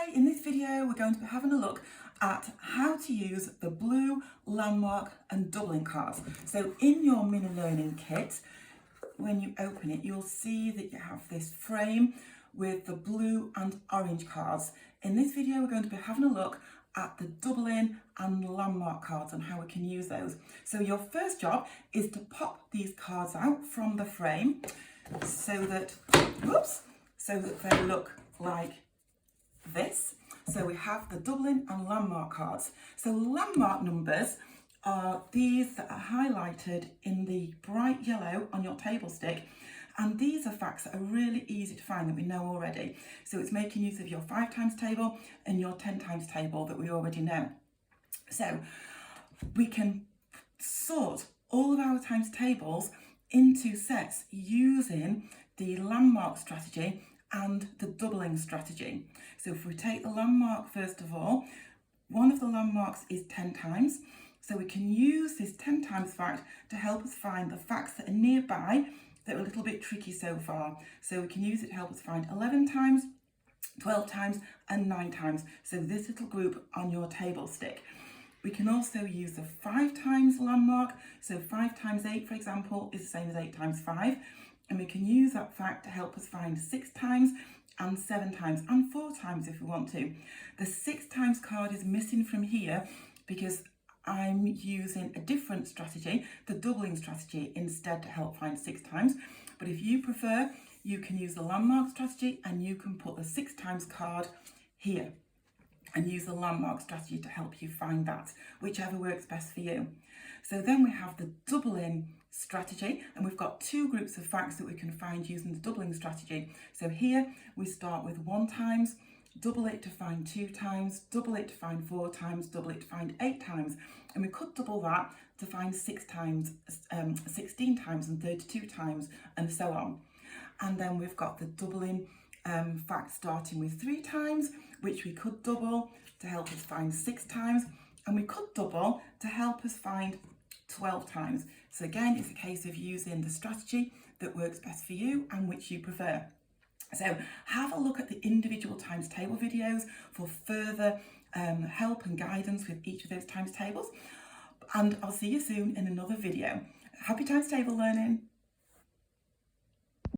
Hi, in this video we're going to be having a look at how to use the blue landmark and doubling cards. So in your mini learning kit, when you open it, you'll see that you have this frame with the blue and orange cards. In this video we're going to be having a look at the doubling and landmark cards and how we can use those. So your first job is to pop these cards out from the frame so that they look like this. So we have the doubling and landmark cards. So landmark numbers are these that are highlighted in the bright yellow on your table stick, and these are facts that are really easy to find that we know already. So it's making use of your 5 times table and your 10 times table that we already know. So we can sort all of our times tables into sets using the landmark strategy and the doubling strategy. So if we take the landmark first of all, one of the landmarks is 10 times. So we can use this 10 times fact to help us find the facts that are nearby that are a little bit tricky so far. So we can use it to help us find 11 times, 12 times and 9 times. So this little group on your table stick. We can also use the 5 times landmark. So 5 times 8, for example, is the same as 8 times 5. And we can use that fact to help us find 6 times and 7 times and 4 times if we want to. The 6 times card is missing from here because I'm using a different strategy, the doubling strategy, instead to help find 6 times. But if you prefer, you can use the landmark strategy and you can put the 6 times card here and use the landmark strategy to help you find that, whichever works best for you. So then we have the doubling strategy, and we've got 2 groups of facts that we can find using the doubling strategy. So here we start with 1 times, double it to find 2 times, double it to find 4 times, double it to find 8 times, and we could double that to find 6 times, 16 times and 32 times, and so on. And then we've got the doubling fact starting with 3 times, which we could double to help us find 6 times, and we could double to help us find 12 times. So again, it's a case of using the strategy that works best for you and which you prefer. So have a look at the individual times table videos for further help and guidance with each of those times tables. And I'll see you soon in another video. Happy times table learning.